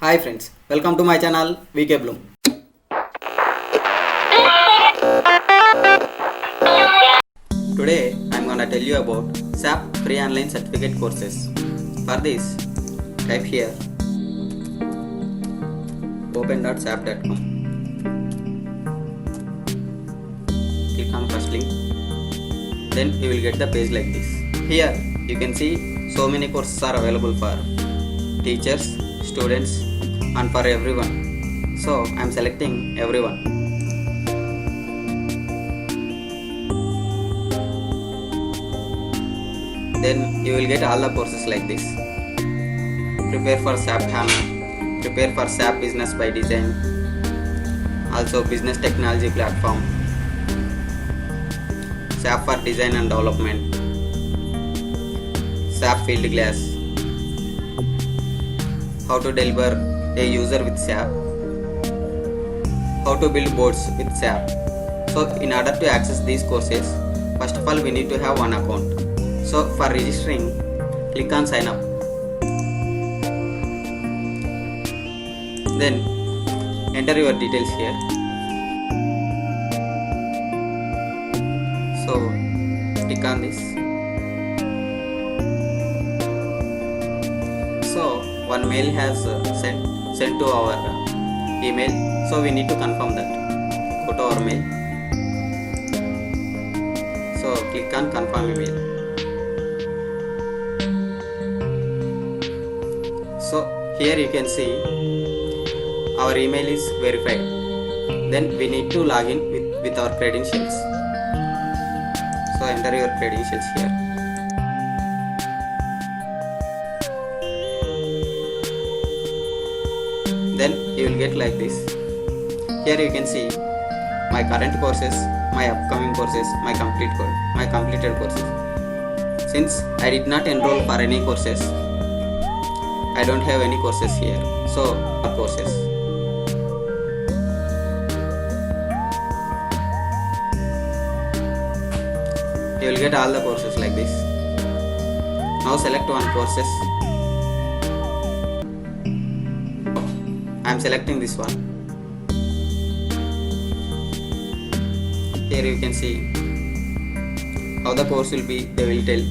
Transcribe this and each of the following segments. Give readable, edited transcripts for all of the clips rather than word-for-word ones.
Hi friends, welcome to my channel VK Bloom. Today I am gonna tell you about SAP free online certificate courses. For this, type here open.sap.com. Click on first link. Then you will get the page like this. Here you can see so many courses are available for teachers, students and for everyone. So I am selecting everyone. Then you will get all the courses like this. Prepare for SAP HANA, prepare for SAP Business by Design, also Business Technology Platform, SAP for Design and Development, SAP Field Glass, how to deliver a user with SAP, how to build boards with SAP. So in order to access these courses, first of all we need to have one account. So for registering, click on sign up. Then enter your details here. So click on this. So one mail has sent to our email. So we need to confirm that. Go to our mail. So click on confirm email. So here you can see our email is verified. Then we need to log in with our credentials. So enter your credentials here. Then you will get like this. Here you can see my current courses, my upcoming courses, my completed courses. Since I did not enroll for any courses, I don't have any courses here. So courses. You will get all the courses like this. Now select one courses. I am selecting this one. Here you can see how the course will be, they will tell.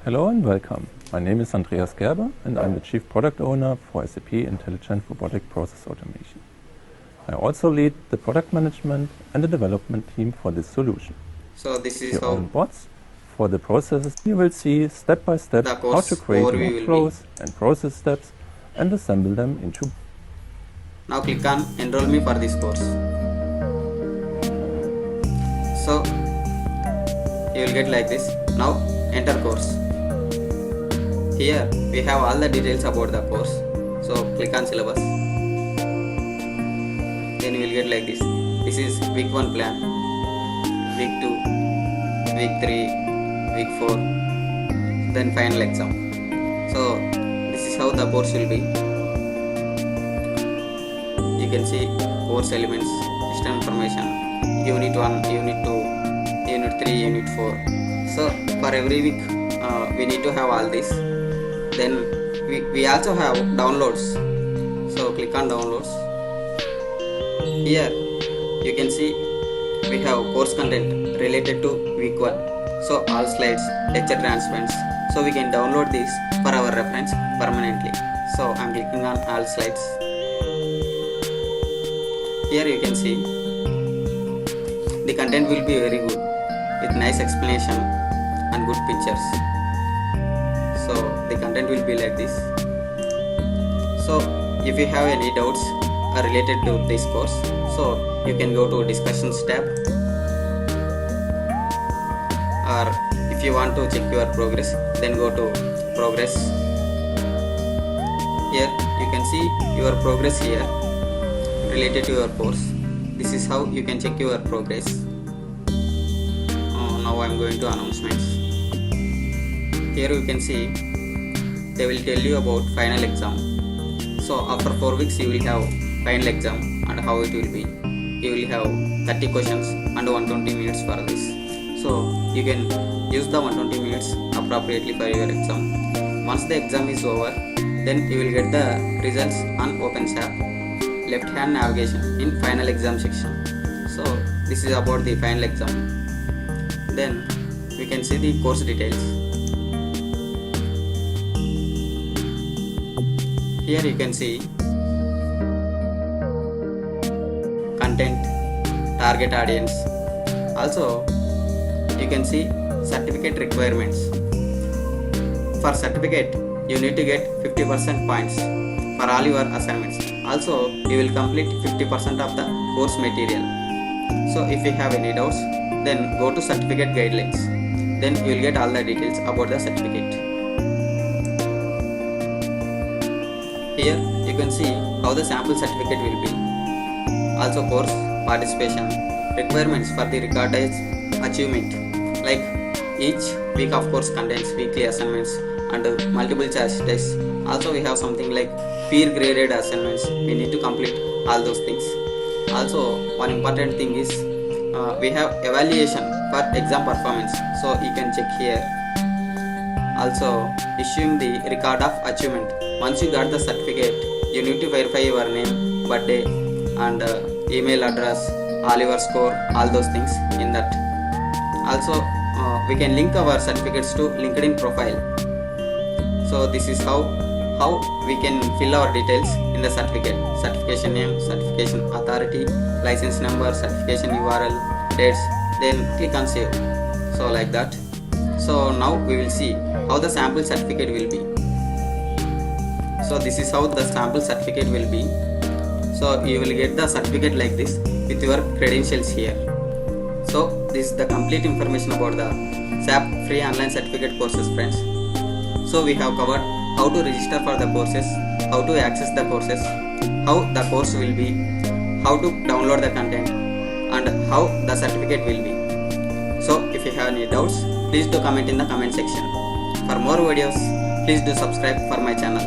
Hello and welcome. My name is Andreas Gerber and I'm the Chief Product Owner for SAP Intelligent Robotic Process Automation. I also lead the product management and the development team for this solution. So this is Here how on bots for the processes you will see step by step how to create workflows and process steps and assemble them into. Now click on enroll me for this course. So you will get like this. Now enter course. Here we have all the details about the course. So click on syllabus. Then you will get like this. This is week 1 plan, week 2, week 3, week 4, then final exam. So this is how the course will be. You can see course elements, system information, unit 1, unit 2, unit 3, unit 4. So for every week we need to have all this. Then we also have downloads. So click on downloads. Here you can see we have course content related to week 1. So all slides, lecture transcripts. So we can download this for our reference permanently. So I am clicking on all slides. Here you can see the content will be very good with nice explanation and good pictures. So the content will be like this. So if you have any doubts related to this course, so you can go to discussions tab, or if you want to check your progress, then go to progress. Here you can see your progress here related to your course. This is how you can check your progress. Now I am going to announcements. Here you can see they will tell you about final exam. So after 4 weeks you will have final exam and how it will be. You will have 30 questions and 120 minutes for this. So you can use the 120 minutes appropriately for your exam. Once the exam is over, then you will get the results on OpenSAP left hand navigation in final exam section. So this is about the final exam. Then we can see the course details. Here you can see content, target audience. Also you can see certificate requirements. For certificate you need to get 50% points for all your assignments. Also you will complete 50% of the course material. So if you have any doubts, then go to certificate guidelines. Then you will get all the details about the certificate. Here you can see how the sample certificate will be. Also course participation, requirements for the recognized achievement, like each week of course contains weekly assignments and multiple choice tests. Also we have something like peer graded assignments. We need to complete all those things. Also one important thing is we have evaluation for exam performance, so you can check here. Also issuing the record of achievement. Once you got the certificate, you need to verify your name, birthday and email address, all your score, all those things in that. Also we can link our certificates to LinkedIn profile. So this is how we can fill our details in the certificate: certification name, certification authority, license number, certification URL, dates. Then click on save. So like that. So now we will see how the sample certificate will be. So this is how the sample certificate will be. So you will get the certificate like this with your credentials here. So this is the complete information about the SAP free online certificate courses, friends. So we have covered how to register for the courses, how to access the courses, how the course will be, how to download the content, and how the certificate will be. So if you have any doubts, please do comment in the comment section. For more videos, please do subscribe for my channel.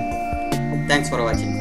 Thanks for watching.